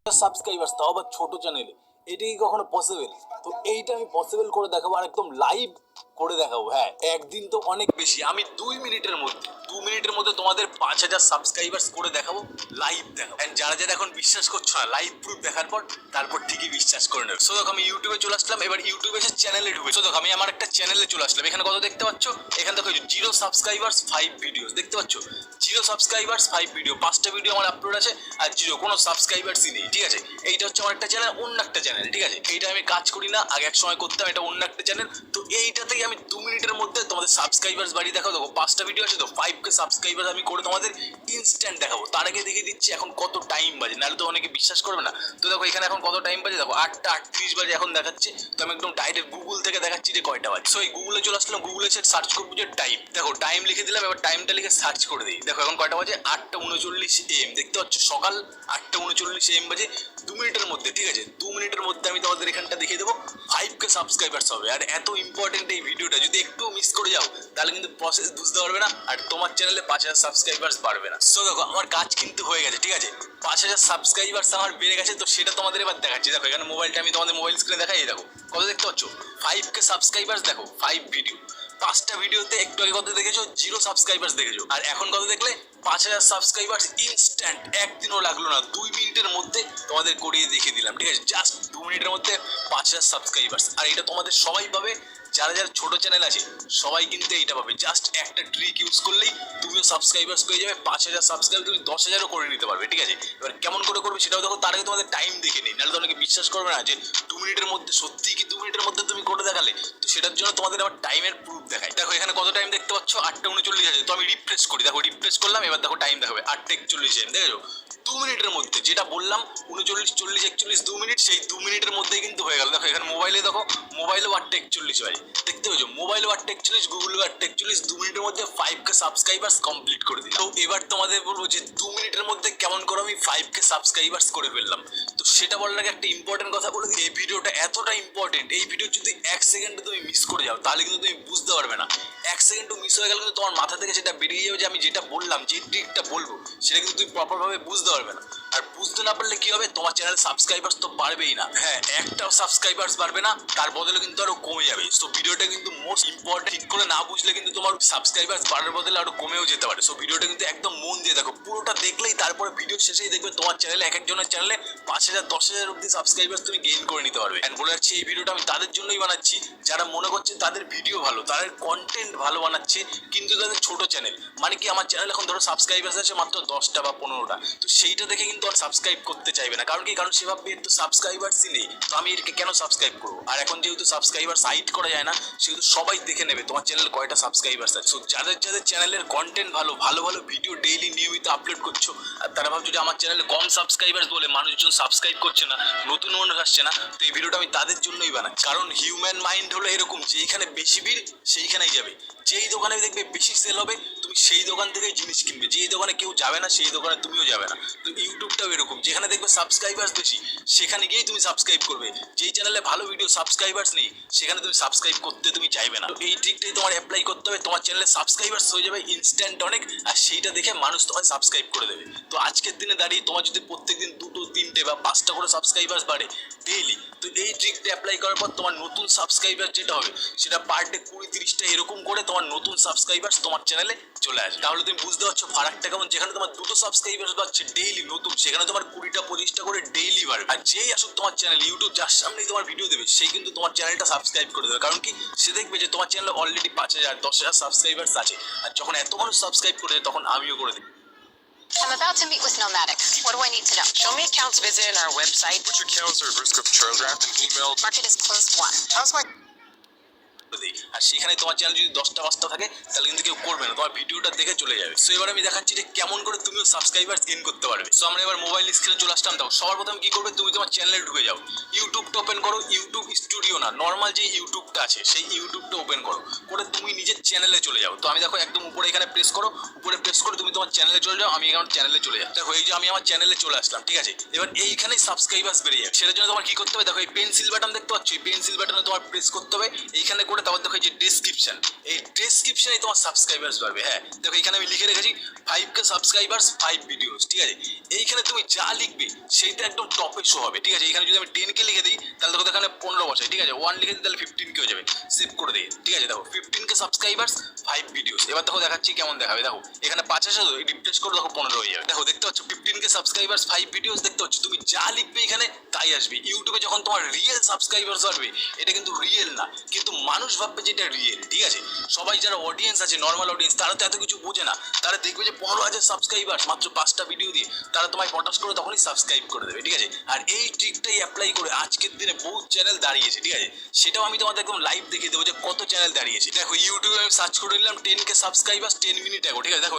Subscribers, তাও আবার ছোট চ্যানেলে, এটা কি কখনো পসিবল? তো এইটা আমি পসিবল করে দেখাবো, আর একদম লাইভ করে দেখাবো। হ্যাঁ, একদিন তো অনেক বেশি, আমি 2 মিনিটের মধ্যে তোমাদের 5,000 সাবস্ক্রাইবার্স করে দেখাবো, লাইভ দেখাবো। এন্ড যারা যারা এখন বিশ্বাস করছো না, লাইভ প্রুফ দেখার পর তারপর ঠিকই বিশ্বাস করে নেবে। সো দেখো, আমি ইউটিউবে চলে আসলাম, এবার ইউটিউবে এসে চ্যানেলে ঢুকে। সো দেখো, আমি আমার একটা চ্যানেলে চলে আসলাম। এখানে কত দেখতে পাচ্ছ? এখানে দেখো 0 সাবস্ক্রাইবার্স 5 ভিডিওস দেখতে পাচ্ছ। 0 সাবস্ক্রাইবার্স 5 ভিডিও, 5টা ভিডিও আমার আপলোড আছে, আর 0 কোনো সাবস্ক্রাইবার্সই নেই। ঠিক আছে, এইটা হচ্ছে আমার একটা চ্যানেল, অন্য একটা চ্যানেল। ঠিক আছে, এইটা আমি কাজ করি না, আগে এক সময় করতাম, এটা অন্য একটা চ্যানেল। তো এইটাতেই আমি 2 মিনিটের মধ্যে তোমাদের সাবস্ক্রাইবার্স বাড়িয়ে দেখাবো। দেখো 5টা ভিডিও আছে, তো 5K সাবস্ক্রাইবার্স আমি করে তোমাদের ইনস্ট্যান্ট দেখাবো। তার আগে দেখিয়ে দিচ্ছি এখন কত টাইম বাজে, নাহলে তো অনেকে বিশ্বাস করবে না। তো দেখো এখানে এখন কত টাইম বাজে, দেখো 8টা 38 বাজে এখন দেখাচ্ছে। তো আমি একদম ডাইরেক্ট গুগল থেকে দেখাচ্ছি যে কয়টা বাজে। সো এই গুগলে চলে আসলাম, গুগলে এসে সার্চ করবো যে টাইম। দেখো টাইম লিখে দিলাম, এবার টাইমটা লিখে সার্চ করে দিই। দেখো এখন কয়টা বাজে, 8টা 39 AM দেখতে পাচ্ছ, সকাল 8টা 39 AM বাজে। 2 মিনিটের মধ্যে, ঠিক আছে, 2 মিনিটের মধ্যে আমি তোমাদের এখানটা দেখিয়ে দেবো 5K সাবস্ক্রাইবার্স হবে। আর এত ইম্পর্টেন্ট এই ভিডিওটা, যদি একটু মিস করে যাও তাহলে কিন্তু প্রসেস বুঝতে পারবে না, আর তোমার চ্যানেলে 5,000 সাবস্ক্রাইবার্স বাড়বে না। সো দেখো আমার কাজ কিন্তু হয়ে গেছে, ঠিক আছে, 5,000 সাবস্ক্রাইবার্স আমার বেড়ে গেছে। তো সেটা তোমাদের এবার দেখাচ্ছি। দেখো এখানে মোবাইলটা আমি তোমাদের মোবাইল স্ক্রিনে দেখাই, দেখো কত দেখতে পাচ্ছ, 5K সাবস্ক্রাইবার্স। দেখো 5 ভিডিও, 5টা ভিডিওতে একটু আগে কত দেখেছো, 0 সাবস্ক্রাইবার্স দেখেছো, আর এখন কত দেখলে 5,000 সাবস্ক্রাইবার্স ইনস্ট্যান্ট। একদিনও লাগলো না, 2 মিনিটের মধ্যে তোমাদের করিয়ে দেখিয়ে দিলাম। ঠিক আছে, জাস্ট 2 মিনিটের মধ্যে 5,000 সাবস্ক্রাইবার্স। আর এটা তোমাদের সবাই পাবে, যারা যারা ছোট চ্যানেল আছে সবাই কিন্তু এইটা পাবে। জাস্ট একটা ট্রিক ইউজ করলেই তুমিও সাবস্ক্রাইবার্স পেয়ে যাবে। 5,000 সাবস্ক্রাইব তুমি 10,000ও করে নিতে পারবে। ঠিক আছে, এবার কেমন করে করবে সেটাও দেখো। তার আগে তোমাদের টাইম দেখে নিই, নাহলে তো অনেকে বিশ্বাস করবে না যে 2 মিনিটের মধ্যে, সত্যি কি 2 মিনিটের মধ্যে তুমি করে দেখালে। তো সেটার জন্য তোমাদের আবার টাইমের প্রুফ দেখাই। দেখো এখানে কত টাইম দেখতে পাচ্ছ, 8টা 39 আছে। তো আমি রিফ্রেশ করি, দেখো রিফ্রেশ করলাম, এবার দেখো টাইম দেখাবে 8টা 41 AM। দেখেছো, 2 মিনিটের মধ্যে, যেটা বললাম 39 40 41 2 মিনিট, সেই 2 মিনিটের মধ্যেই কিন্তু হয়ে গেল। দেখো এখানে মোবাইলে, দেখো মোবাইলেও 8টা 41 বাজে, দেখতে পেয়েছো, মোবাইলেও 8টা 41, গুগলেও 8টা 41, 2 মিনিটের মধ্যে 5K সাবস্ক্রাইবার্স কমপ্লিট করে দিই। তো এবার তোমাদের বলবো যে 2 মিনিটের মধ্যে কেমন করে আমি 5K সাবস্ক্রাইবার্স করে ফেললাম। তো সেটা বলার আগে একটা ইম্পর্টেন্ট কথা বলে দিই, এই ভিডিওটা এতটা ইম্পর্টেন্ট, এই ভিডিও যদি 1 সেকেন্ডে তুমি মিস করে যাও তাহলে কিন্তু তুমি বুঝতে পারবে না। 1 সেকেন্ডও মিস হয়ে গেলে কিন্তু তোমার মাথা থেকে সেটা বেরিয়ে যাবে যে আমি যেটা বললাম, যে ট্রিকটা বলবো, সেটা কিন্তু তুমি প্রপারভাবে বুঝতে পারবে না। আর বুঝতে না পারলে কি হবে, তোমার চ্যানেল সাবস্ক্রাইবার্স তো বাড়বেই না, হ্যাঁ একটাও সাবস্ক্রাইবার্স বাড়বে না, তার বদলে কিন্তু আরো কমে যাবে। সো ভিডিওটা কিন্তু মোস্ট ইম্পর্টেন্ট, ঠিক করে না বুঝলে কিন্তু তোমার সাবস্ক্রাইবার্স বাড়ার বদলে আরো কমেও যেতে পারে। সো ভিডিওটা কিন্তু একদম মন দিয়ে দেখো, পুরোটা দেখলেই তারপরে ভিডিও শেষেই দেখবে তোমার চ্যানেলে, এক একজনের চ্যানেলে 5,000 10,000 অব্দি সাবস্ক্রাইবার্স তুমি গেইন করে নিতে পারবে। এন্ড বলে যাচ্ছি, এই ভিডিওটা আমি তাদের জন্যই বানাচ্ছি যারা মনে করছে তাদের ভিডিও ভালো, তাদের কন্টেন্ট ভালো বানাচ্ছে, কিন্তু তাদের ছোট চ্যানেল। মানে কি, আমার চ্যানেল এখন ধরো সাবস্ক্রাইবার্স আছে মাত্র 10টা বা 15টা, তো সেইটা দেখে কিন্তু আর সাবস্ক্রাইব করতে চাইবে না। কারণ কি, কারণ সে ভাববে এর তো সাবস্ক্রাইবার্সই নেই, তো আমি এরকে কেন সাবস্ক্রাইব করবো। আর এখন যেহেতু সাবস্ক্রাইবার্স হাইড করা যায় না, সেহেতু সবাই দেখে নেবে তোমার চ্যানেল কয়টা সাবস্ক্রাইবার্স আছে। সো যাদের যাদের চ্যানেলের কন্টেন্ট ভালো, ভালো ভালো ভিডিও ডেইলি নিয়মিত আপলোড করছো, আর তারা ভাবছো যে আমার চ্যানেলে কম সাবস্ক্রাইবার্স বলে মানুষজন সাবস্ক্রাইব করছে না, নতুন মানুষ আসছে না, তো এই ভিডিওটা আমি তাদের জন্যই বানাচ্ছি। কারণ হিউম্যান মাইন্ড হলো এরকম, যেইখানে বেশি ভিড় সেইখানেই যাবে, যেই দোকানে দেখবে বেশি সেল হবে তুমি সেই দোকান থেকেই জিনিস কিনবে, যেই দোকানে কেউ যাবে না সেই দোকানে তুমিও যাবে না। তো ইউটিউবটাও এরকম, যেখানে দেখবে সাবস্ক্রাইবার্স বেশি সেখানে গিয়েই তুমি সাবস্ক্রাইব করবে, যেই চ্যানেলে ভালো ভিডিও সাবস্ক্রাইবার্স নেই সেখানে তুমি সাবস্ক্রাইব করতে তুমি চাইবে না। তো এই ট্রিকটাই তোমার অ্যাপ্লাই করতে হবে, তোমার চ্যানেলে সাবস্ক্রাইবার্স হয়ে যাবে ইনস্ট্যান্ট অনেক, আর সেইটা দেখে মানুষ তোমায় সাবস্ক্রাইব করে দেবে। তো আজকের দিনে দাঁড়িয়ে তোমার যদি প্রত্যেকদিন 2টো 3টে বা 5টা করে সাবস্ক্রাইবার্স বাড়ে ডেইলি, তো এই ট্রিকটা অ্যাপ্লাই করার পর তোমার নতুন সাবস্ক্রাইবার যেটা হবে সেটা পার ডে 20-30টা এরকম করে তোমার নতুন সাবস্ক্রাইবার্স তোমার চ্যানেলে চলে আসবে। তাহলে তুমি বুঝতে পারছো ফারাকটা কেমন, যেখানে তোমার 2টো সাবস্ক্রাইবার্স বাড়ছে ডেইলি নতুন, সেখানে তোমার 20টা 25টা করে ডেইলি বাড়বে। আর যেই আসুক তোমার চ্যানেল, ইউটিউব যার সামনেই তোমার ভিডিও দেবে সেই কিন্তু তোমার চ্যানেলটা সাবস্ক্রাইব করে দেবে। কারণ কি, সে দেখবে যে তোমার চ্যানেলে অলরেডি 5,000 10,000 সাবস্ক্রাইবার্স আছে, আর যখন এত মানুষ সাবস্ক্রাইব করে দেয় তখন আমিও করে দিই। I'm about to meet with Nomadics. What do I need to know? Show me accounts visited our website. Which accounts are at risk of churn? Draft an email. Market is closed one. How's my দেই। আর সেখানে তোমার channel যদি 10টা 5টা থাকে তাহলে কিন্তু কেউ করবে না, তোমার ভিডিওটা দেখে চলে যাবে। সো এবার আমি দেখাচ্ছি যে কেমন করে তুমিও সাবস্ক্রাইবার্স গেইন করতে পারবে। সো আমরা এবার মোবাইল স্ক্রিনে চলে আসলাম। দেখো সবার প্রথমে কি করবে, তুমি তোমার চ্যানেলে ঢুকে যাও, ইউটিউবটা ওপেন করো, ইউটিউব স্টুডিও না, নর্মাল যে ইউটিউবটা আছে সেই ইউটিউবটা ওপেন করো, করে তুমি নিজের চ্যানেলে চলে যাও। তো আমি দেখো একদম উপরে এখানে প্রেস করো, উপরে প্রেস করে তুমি তোমার চ্যানেলে চলে যাও, আমি এখন চ্যানেলে চলে যাই। দেখো এই যে আমি আমার চ্যানেলে চলে আসলাম, ঠিক আছে, এবার এইখানেই সাবস্ক্রাইবার্স বেড়ে যাবে। সেটার জন্য তোমার কি করতে হবে, দেখো এই পেন্সিল বাটন দেখতে পাচ্ছ, এই পেন্সিল বাটনে তোমার প্রেস করতে হবে, এইখানে করে করে তারপর দেখো এই যে ডেসক্রিপশন, এই ডেসক্রিপশনে তোমার সাবস্ক্রাইবার্স বাড়বে। হ্যাঁ দেখো এখানে আমি লিখে রেখেছি 5K সাবস্ক্রাইবার্স 5 ভিডিওস, ঠিক আছে। এইখানে তুমি যা লিখবে সেইটা একদম টপে শো হবে, ঠিক আছে। এখানে যদি আমি 10K লিখে দিই তাহলে দেখো এখানে 15 বসাই, ঠিক আছে। 1 লিখে দিই তাহলে 15K হয়ে যাবে, সেভ করে দিই, ঠিক আছে। দেখো 15K সাবস্ক্রাইবার্স 5 ভিডিওস। এবার দেখো দেখাচ্ছি কেমন দেখাবে। দেখো এখানে 5 আছে তো, রিফ্রেশ করে দেখো 15 হয়ে যাবে। দেখো দেখতে পাচ্ছ 15K সাবস্ক্রাইবার্স 5 ভিডিওস, দেখতে পাচ্ছ তুমি যা লিখবে এখানে তাই আসবে। ইউটিউবে যখন তোমার রিয়েল সাবস্ক্রাইবার্স আসবে এটা কিন্তু রিয়েল না, কিন্তু মানুষ ভাববে যে এটা রিয়েল, ঠিক আছে। সবাই যারা অডিয়েন্স আছে, নর্মাল অডিয়েন্স, তারা তো এত কিছু বোঝে না। তারা দেখবে যে 15,000 সাবস্ক্রাইবার্স মাত্র 5টা ভিডিও দিয়ে, তারা তোমায় পটাশ করে তখনই সাবস্ক্রাইব করে দেবে, ঠিক আছে। আর এই ট্রিকটাই অ্যাপ্লাই করে আজকের দিনে বহু চ্যানেল দাঁড়িয়েছে, ঠিক আছে। সেটাও আমি তোমাদের একদম লাইভ দেখিয়ে দেবো যে কত চ্যানেল দাঁড়িয়েছে। দেখো ইউটিউবে আমি সার্চ করে নিলাম 10K সাবস্ক্রাইবার্স 10 মিনিট আগে, ঠিক আছে। দেখো